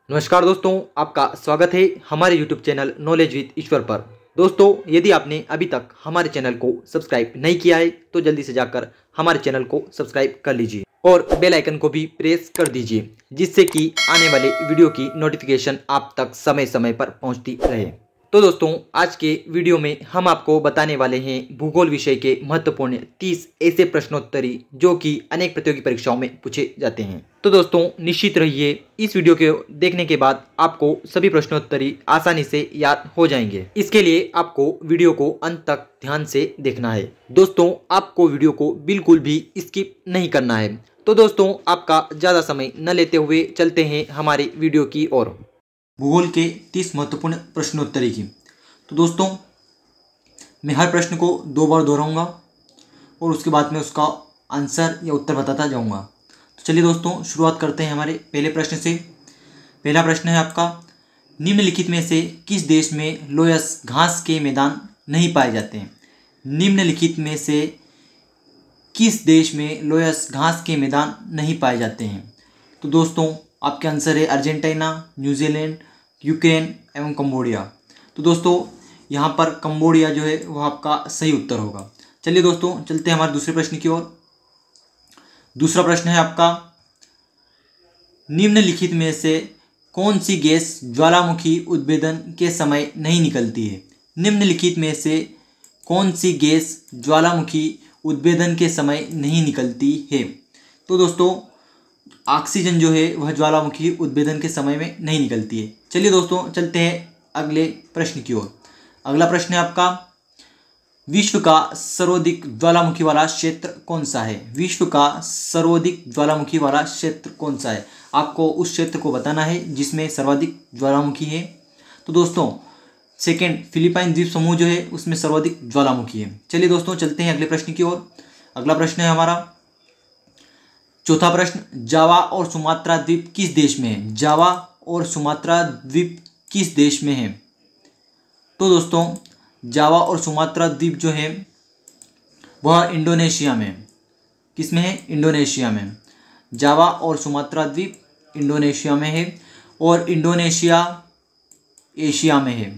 नमस्कार दोस्तों, आपका स्वागत है हमारे YouTube चैनल नॉलेज विद ईश्वर पर। दोस्तों, यदि आपने अभी तक हमारे चैनल को सब्सक्राइब नहीं किया है तो जल्दी से जाकर हमारे चैनल को सब्सक्राइब कर लीजिए और बेल आइकन को भी प्रेस कर दीजिए, जिससे कि आने वाले वीडियो की नोटिफिकेशन आप तक समय समय पर पहुंचती रहे। तो दोस्तों, आज के वीडियो में हम आपको बताने वाले हैं भूगोल विषय के महत्वपूर्ण 30 ऐसे प्रश्नोत्तरी जो कि अनेक प्रतियोगी परीक्षाओं में पूछे जाते हैं। तो दोस्तों, निश्चित रहिए, इस वीडियो को देखने के बाद आपको सभी प्रश्नोत्तरी आसानी से याद हो जाएंगे। इसके लिए आपको वीडियो को अंत तक ध्यान से देखना है। दोस्तों, आपको वीडियो को बिल्कुल भी स्किप नहीं करना है। तो दोस्तों, आपका ज़्यादा समय न लेते हुए चलते हैं हमारी वीडियो की ओर। भूगोल के 30 महत्वपूर्ण प्रश्नोत्तरी की। तो दोस्तों, मैं हर प्रश्न को 2 बार दोहराऊंगा और उसके बाद में उसका आंसर या उत्तर बताता जाऊंगा। तो चलिए दोस्तों, शुरुआत करते हैं हमारे पहले प्रश्न से। पहला प्रश्न है आपका, निम्नलिखित में से किस देश में लोयस घास के मैदान नहीं पाए जाते हैं? निम्नलिखित में से किस देश में लोयस घास के मैदान नहीं पाए जाते हैं? तो दोस्तों, आपके आंसर है अर्जेंटीना, न्यूजीलैंड, यूक्रेन एवं कंबोडिया। तो दोस्तों, यहाँ पर कंबोडिया जो है वह आपका सही उत्तर होगा। चलिए दोस्तों, चलते हैं हमारे दूसरे प्रश्न की ओर। दूसरा प्रश्न है आपका, निम्नलिखित में से कौन सी गैस ज्वालामुखी उद्भेदन के समय नहीं निकलती है? निम्नलिखित में से कौन सी गैस ज्वालामुखी उद्भेदन के समय नहीं निकलती है? तो दोस्तों, ऑक्सीजन जो है वह ज्वालामुखी उद्भेदन के समय में नहीं निकलती है। चलिए दोस्तों, चलते हैं अगले प्रश्न की ओर। अगला प्रश्न है आपका, विश्व का सर्वाधिक ज्वालामुखी वाला क्षेत्र कौन सा है? विश्व का सर्वाधिक ज्वालामुखी वाला क्षेत्र कौन सा है? आपको उस क्षेत्र को बताना है जिसमें सर्वाधिक ज्वालामुखी है। तो दोस्तों, सेकेंड फिलीपाइन द्वीप समूह जो है उसमें सर्वाधिक ज्वालामुखी है। चलिए दोस्तों, चलते हैं अगले प्रश्न की ओर। अगला प्रश्न है हमारा चौथा प्रश्न, जावा और सुमात्रा द्वीप किस देश में है? जावा और सुमात्रा द्वीप किस देश में है? तो दोस्तों, जावा और सुमात्रा द्वीप जो है वह इंडोनेशिया में है। किस में है? इंडोनेशिया में। जावा और सुमात्रा द्वीप इंडोनेशिया में है और इंडोनेशिया एशिया में है।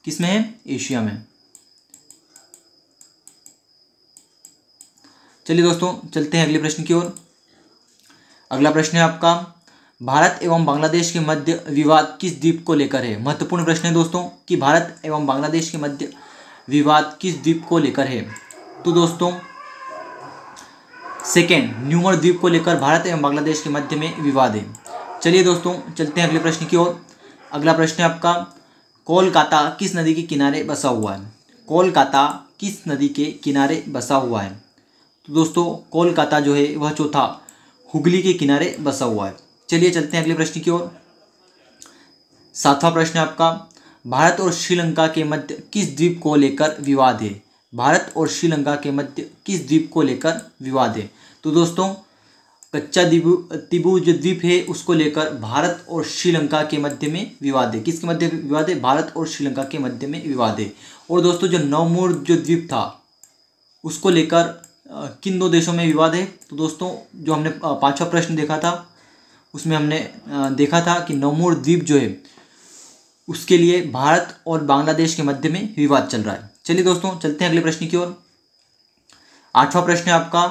किस में है? एशिया में। चलिए दोस्तों, चलते हैं अगले प्रश्न की ओर। अगला प्रश्न है आपका, भारत एवं बांग्लादेश के मध्य विवाद किस द्वीप को लेकर है? महत्वपूर्ण प्रश्न है दोस्तों कि भारत एवं बांग्लादेश के मध्य विवाद किस द्वीप को लेकर है? तो दोस्तों, सेकेंड न्यूमर द्वीप को लेकर भारत एवं बांग्लादेश के मध्य में विवाद है। चलिए दोस्तों, चलते हैं अगले प्रश्न की ओर। अगला प्रश्न है आपका, कोलकाता किस नदी के किनारे बसा हुआ है? कोलकाता किस नदी के किनारे बसा हुआ है? तो दोस्तों, कोलकाता जो है वह चौथा हुगली के किनारे बसा हुआ है। चलिए चलते हैं अगले प्रश्न की ओर। सातवां प्रश्न है आपका, भारत और श्रीलंका के मध्य किस द्वीप को लेकर विवाद है? भारत और श्रीलंका के मध्य किस द्वीप को लेकर विवाद है? तो दोस्तों, कच्चा तिबू जो द्वीप है उसको लेकर भारत और श्रीलंका के मध्य में विवाद है। किसके मध्य विवाद है? भारत और श्रीलंका के मध्य में विवाद है। और दोस्तों, जो नवमोर जो द्वीप था उसको लेकर किन 2 देशों में विवाद है? तो दोस्तों, जो हमने 5वां प्रश्न देखा था उसमें हमने देखा था कि नवमोर द्वीप जो है उसके लिए भारत और बांग्लादेश के मध्य में विवाद चल रहा है। चलिए दोस्तों, चलते हैं अगले प्रश्न की ओर। 8वां प्रश्न है आपका,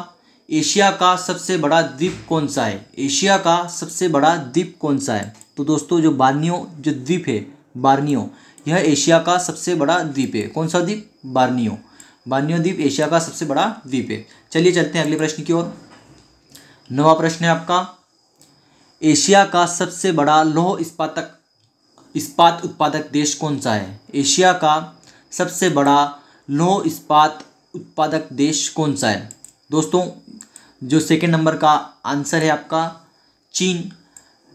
एशिया का सबसे बड़ा द्वीप कौन सा है? एशिया का सबसे बड़ा द्वीप कौन सा है? तो दोस्तों, जो बार्नियो जो द्वीप है, बार्नियो, यह एशिया का सबसे बड़ा द्वीप है। कौन सा द्वीप? बार्नियो। बार्नियो द्वीप एशिया का सबसे बड़ा द्वीप है। चलिए चलते हैं अगले प्रश्न की ओर। 9वां प्रश्न है आपका, एशिया का सबसे बड़ा लौह इस्पात उत्पादक देश कौन सा है? एशिया का सबसे बड़ा लौह इस्पात उत्पादक देश कौन सा है? दोस्तों, जो सेकंड नंबर का आंसर है आपका चीन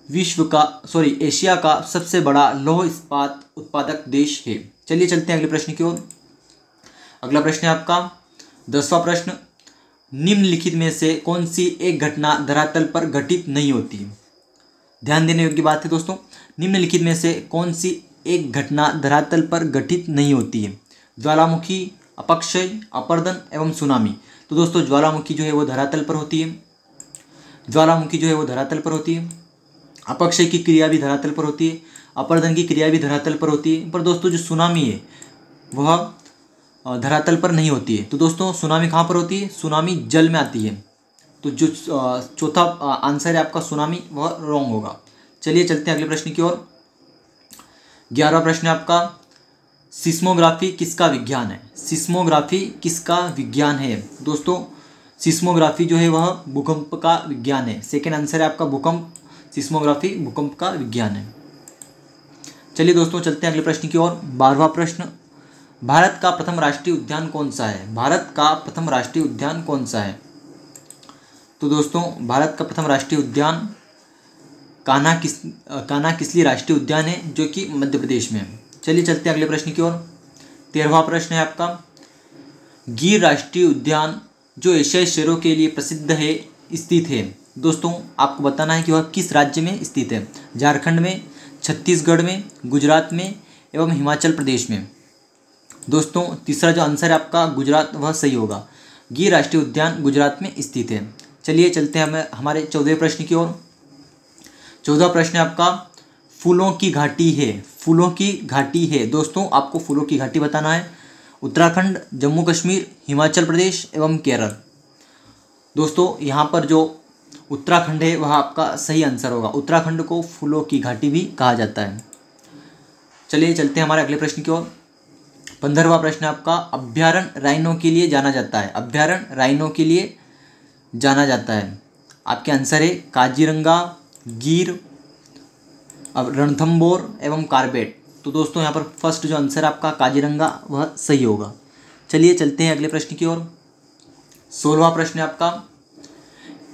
एशिया का सबसे बड़ा लौह इस्पात उत्पादक देश है। चलिए चलते हैं अगले प्रश्न की ओर। अगला प्रश्न है आपका 10वां प्रश्न, निम्नलिखित में से कौन सी एक घटना धरातल पर घटित नहीं होती? ध्यान देने योग्य बात है दोस्तों, निम्नलिखित में से कौन सी एक घटना धरातल पर घटित नहीं होती है? ज्वालामुखी, अपक्षय, अपर्दन एवं सुनामी। तो दोस्तों, ज्वालामुखी जो है वो धरातल पर होती है। ज्वालामुखी जो है वो धरातल पर होती है। अपक्षय की क्रिया भी धरातल पर होती है, अपर्दन की क्रिया भी धरातल पर होती है, पर दोस्तों जो सुनामी है वह धरातल पर नहीं होती है। तो दोस्तों सुनामी कहाँ पर होती है? सुनामी जल में आती है। तो जो चौथा आंसर है आपका सुनामी, वह रॉन्ग होगा। चलिए चलते हैं अगले प्रश्न की ओर। 11वां प्रश्न है आपका, सिस्मोग्राफी किसका विज्ञान है? सिस्मोग्राफी किसका विज्ञान है? दोस्तों सिस्मोग्राफी जो है वह भूकंप का विज्ञान है। सेकेंड आंसर है आपका भूकंप, सिस्मोग्राफी भूकंप का विज्ञान है। चलिए दोस्तों चलते हैं अगले प्रश्न की ओर। 12वां प्रश्न, भारत का प्रथम राष्ट्रीय उद्यान कौन सा है? भारत का प्रथम राष्ट्रीय उद्यान कौन सा है? तो दोस्तों भारत का प्रथम राष्ट्रीय उद्यान कान्हा किसली राष्ट्रीय उद्यान है, जो कि मध्य प्रदेश में है। चलिए चलते हैं अगले प्रश्न की ओर। 13वां प्रश्न है आपका, गिर राष्ट्रीय उद्यान जो एशियाई शेरों के लिए प्रसिद्ध है स्थित है। दोस्तों आपको बताना है कि वह किस राज्य में स्थित है। झारखंड में, छत्तीसगढ़ में, गुजरात में एवं हिमाचल प्रदेश में। दोस्तों तीसरा जो आंसर है आपका गुजरात, वह सही होगा। गिर राष्ट्रीय उद्यान गुजरात में स्थित है। चलिए चलते हैं हमारे 14वें प्रश्न की ओर। 14वां प्रश्न है आपका, फूलों की घाटी है। फूलों की घाटी है। दोस्तों आपको फूलों की घाटी बताना है। उत्तराखंड, जम्मू कश्मीर, हिमाचल प्रदेश एवं केरल। दोस्तों यहाँ पर जो उत्तराखंड है वह आपका सही आंसर होगा। उत्तराखंड को फूलों की घाटी भी कहा जाता है। चलिए चलते हैं हमारे अगले प्रश्न की ओर। 15वां प्रश्न है आपका, अभ्यारण्य राइनो के लिए जाना जाता है। अभ्यारण्य राइनो के लिए जाना जाता है। आपके आंसर है काजीरंगा, गिर, अब रणथंबोर एवं कार्बेट। तो दोस्तों यहाँ पर फर्स्ट जो आंसर है आपका काजीरंगा, वह सही होगा। चलिए चलते हैं अगले प्रश्न की ओर। 16वां प्रश्न है आपका,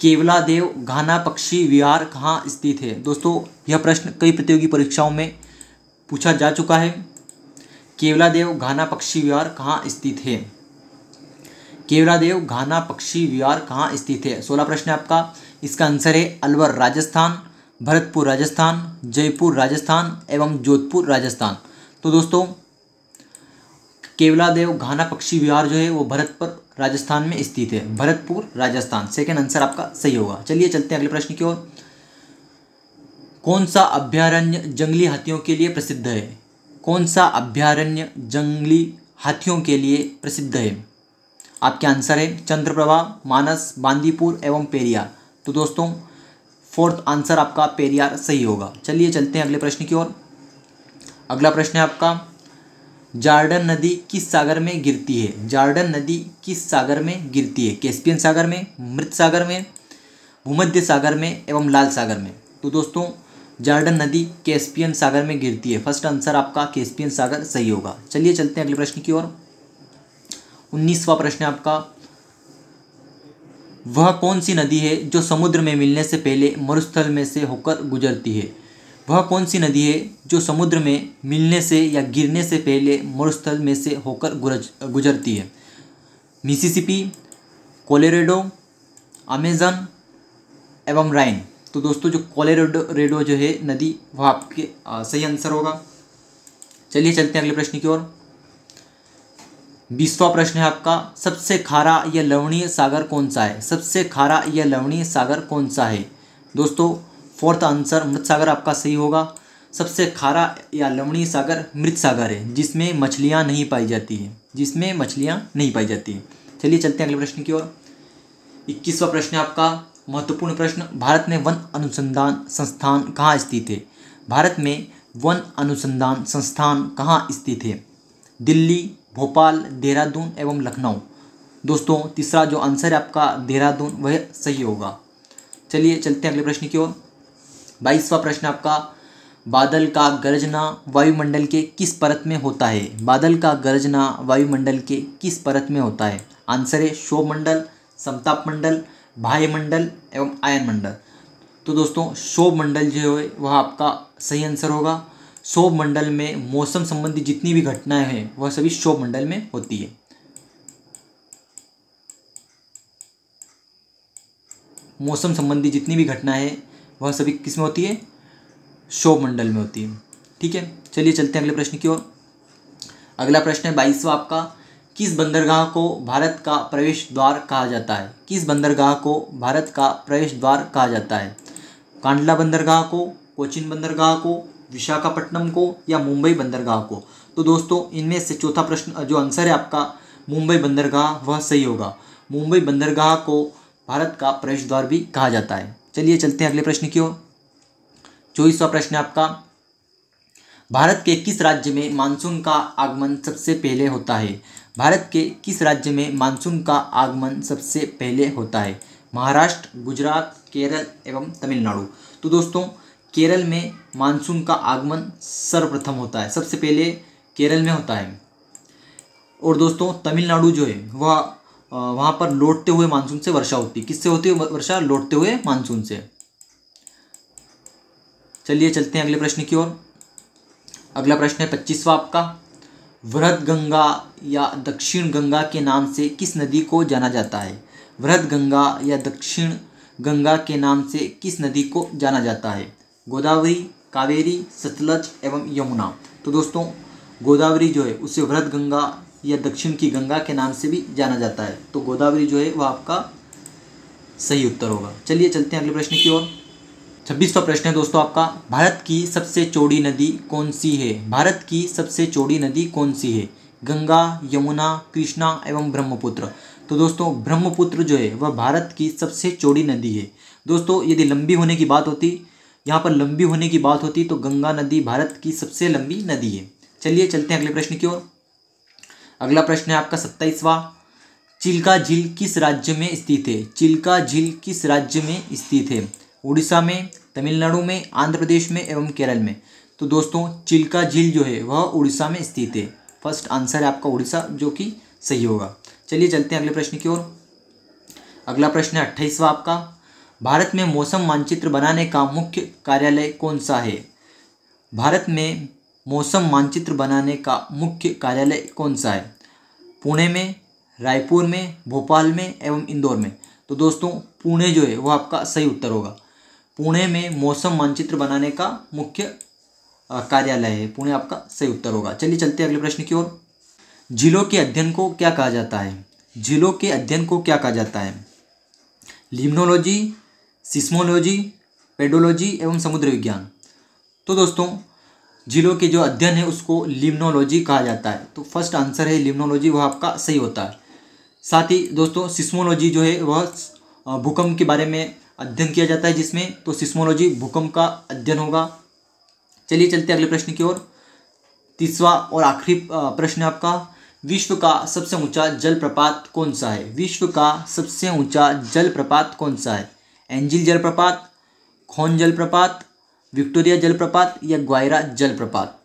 केवलादेव घाना पक्षी विहार कहाँ स्थित है? दोस्तों यह प्रश्न कई प्रतियोगी परीक्षाओं में पूछा जा चुका है। केवलादेव घाना पक्षी विहार कहाँ स्थित है? केवलादेव घाना पक्षी विहार कहाँ स्थित है? 16 प्रश्न है आपका। इसका आंसर है अलवर राजस्थान, भरतपुर राजस्थान, जयपुर राजस्थान एवं जोधपुर राजस्थान। तो दोस्तों केवलादेव घाना पक्षी विहार जो है वो भरतपुर राजस्थान में स्थित है। भरतपुर राजस्थान, सेकेंड आंसर आपका सही होगा। चलिए चलते हैं अगले प्रश्न की ओर। कौन सा अभ्यारण्य जंगली हाथियों के लिए प्रसिद्ध है? कौन सा अभ्यारण्य जंगली हाथियों के लिए प्रसिद्ध है? आपके आंसर है चंद्रप्रभा, मानस, बांदीपुर एवं पेरियार। तो दोस्तों फोर्थ आंसर आपका पेरियार सही होगा। चलिए चलते हैं अगले प्रश्न की ओर। अगला प्रश्न है आपका, जॉर्डन नदी किस सागर में गिरती है? जॉर्डन नदी किस सागर में गिरती है? कैस्पियन सागर में, मृत सागर में, भूमध्य सागर में एवं लाल सागर में। तो दोस्तों जॉर्डन नदी कैस्पियन सागर में गिरती है। फर्स्ट आंसर आपका कैस्पियन सागर सही होगा। चलिए चलते हैं अगले प्रश्न की ओर। 19वां प्रश्न है आपका, वह कौन सी नदी है जो समुद्र में मिलने से पहले मरुस्थल में से होकर गुजरती है? वह कौन सी नदी है जो समुद्र में मिलने से या गिरने से पहले मरुस्थल में से होकर गुजरती है? मिसिसिपी, कोलोराडो, अमेजन एवं राइन। तो दोस्तों जो कोलोराडो जो है नदी, वह आपके सही आंसर होगा। चलिए चलते हैं अगले प्रश्न की ओर। 20वां प्रश्न है आपका, सबसे खारा या लवणीय सागर कौन सा है? सबसे खारा या लवणीय सागर कौन सा है? दोस्तों फोर्थ आंसर मृत सागर आपका सही होगा। सबसे खारा या लवणीय सागर मृत सागर है, जिसमें मछलियां नहीं पाई जाती हैं, जिसमें मछलियां नहीं पाई जाती हैं। चलिए चलते हैं अगले प्रश्न की ओर। 21वां प्रश्न है आपका, महत्वपूर्ण प्रश्न, भारत में वन अनुसंधान संस्थान कहाँ स्थित है? भारत में वन अनुसंधान संस्थान कहाँ स्थित है? दिल्ली, भोपाल, देहरादून एवं लखनऊ। दोस्तों तीसरा जो आंसर है आपका देहरादून, वह सही होगा। चलिए चलते हैं अगले प्रश्न की ओर। 22वां प्रश्न आपका, बादल का गरजना वायुमंडल के किस परत में होता है? बादल का गरजना वायुमंडल के किस परत में होता है? आंसर है क्षोभ मंडल, समताप मंडल, बाह्य मंडल एवं आयन मंडल। तो दोस्तों क्षोभ मंडल जो है वह आपका सही आंसर होगा। क्षोभ मंडल में मौसम संबंधी जितनी भी घटनाएं हैं वह सभी क्षोभ मंडल में होती है। मौसम संबंधी जितनी भी घटनाएं हैं वह सभी किस में होती है? क्षोभ मंडल में होती है। ठीक है, चलिए चलते हैं अगले प्रश्न की ओर। अगला प्रश्न है 22वां आपका, किस बंदरगाह को भारत का प्रवेश द्वार कहा जाता है? किस बंदरगाह को भारत का प्रवेश द्वार कहा जाता है? कांडला बंदरगाह को, कोचिन बंदरगाह को, विशाखापट्टनम को या मुंबई बंदरगाह को। तो दोस्तों इनमें से चौथा प्रश्न जो आंसर है आपका मुंबई बंदरगाह वह सही होगा। मुंबई बंदरगाह को भारत का प्रवेश द्वार भी कहा जाता है। चलिए चलते हैं अगले प्रश्न की ओर। 24वां प्रश्न है आपका, भारत के किस राज्य में मानसून का आगमन सबसे पहले होता है? भारत के किस राज्य में मानसून का आगमन सबसे पहले होता है? महाराष्ट्र, गुजरात, केरल एवं तमिलनाडु। तो दोस्तों केरल में मानसून का आगमन सर्वप्रथम होता है, सबसे पहले केरल में होता है। और दोस्तों तमिलनाडु जो है वह वहाँ पर लौटते हुए मानसून से वर्षा होती है। किससे होती है वर्षा? लौटते हुए मानसून से। चलिए चलते हैं अगले प्रश्न की ओर। अगला प्रश्न है 25वां आपका, वृहद गंगा या दक्षिण गंगा के नाम से किस नदी को जाना जाता है? वृहद गंगा या दक्षिण गंगा के नाम से किस नदी को जाना जाता है? गोदावरी, कावेरी, सतलज एवं यमुना। तो दोस्तों गोदावरी जो है उसे वृहद गंगा या दक्षिण की गंगा के नाम से भी जाना जाता है। तो गोदावरी जो है वह आपका सही उत्तर होगा। चलिए चलते हैं अगले प्रश्न की ओर। 26वां प्रश्न है दोस्तों आपका, भारत की सबसे चौड़ी नदी कौन सी है? भारत की सबसे चौड़ी नदी कौन सी है? गंगा, यमुना, कृष्णा एवं ब्रह्मपुत्र। तो दोस्तों ब्रह्मपुत्र जो है वह भारत की सबसे चौड़ी नदी है। दोस्तों यदि लंबी होने की बात होती, यहाँ पर लंबी होने की बात होती तो गंगा नदी भारत की सबसे लंबी नदी है। चलिए चलते हैं अगले प्रश्न की ओर। अगला प्रश्न है आपका 27वां, चिल्का झील किस राज्य में स्थित है? चिल्का झील किस राज्य में स्थित है? उड़ीसा में, तमिलनाडु में, आंध्र प्रदेश में एवं केरल में। तो दोस्तों चिल्का झील जो है वह उड़ीसा में स्थित है। फर्स्ट आंसर है आपका उड़ीसा, जो कि सही होगा। चलिए चलते हैं अगले प्रश्न की ओर। अगला प्रश्न है 28वां आपका, भारत में मौसम मानचित्र बनाने का मुख्य कार्यालय कौन सा है? भारत में मौसम मानचित्र बनाने का मुख्य कार्यालय कौन सा है? पुणे में, रायपुर में, भोपाल में एवं इंदौर में। तो दोस्तों पुणे जो है वह आपका सही उत्तर होगा। पुणे में मौसम मानचित्र बनाने का मुख्य कार्यालय है। पुणे आपका सही उत्तर होगा। चलिए चलते हैं अगले प्रश्न की ओर। झीलों के अध्ययन को क्या कहा जाता है? झीलों के अध्ययन को क्या कहा जाता है? लिम्नोलॉजी, सिस्मोलॉजी, पेडोलॉजी एवं समुद्र विज्ञान। तो दोस्तों झीलों के जो अध्ययन है उसको लिम्नोलॉजी कहा जाता है। तो फर्स्ट आंसर है लिम्नोलॉजी, वह आपका सही होता है। साथ ही दोस्तों सिस्मोलॉजी जो है वह भूकंप के बारे में अध्ययन किया जाता है जिसमें, तो सिस्मोलॉजी भूकंप का अध्ययन होगा। चलिए चलते हैं अगले प्रश्न की ओर। 30वां और आखिरी प्रश्न आपका, विश्व का सबसे ऊंचा जलप्रपात कौन सा है? विश्व का सबसे ऊंचा जलप्रपात कौन सा है? एंजिल जलप्रपात, खोन जलप्रपात, विक्टोरिया जलप्रपात या ग्वायरा जलप्रपात।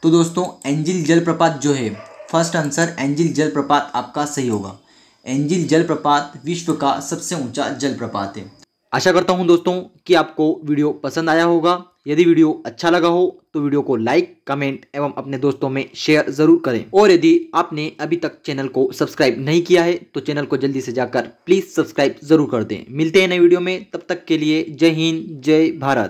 तो दोस्तों एंजिल जलप्रपात जो है, फर्स्ट आंसर एंजिल जलप्रपात आपका सही होगा। एंजिल जलप्रपात विश्व का सबसे ऊंचा जलप्रपात है। आशा करता हूं दोस्तों कि आपको वीडियो पसंद आया होगा। यदि वीडियो अच्छा लगा हो तो वीडियो को लाइक, कमेंट एवं अपने दोस्तों में शेयर जरूर करें। और यदि आपने अभी तक चैनल को सब्सक्राइब नहीं किया है तो चैनल को जल्दी से जाकर प्लीज सब्सक्राइब जरूर कर दें। मिलते हैं नई वीडियो में, तब तक के लिए जय हिंद, जय भारत।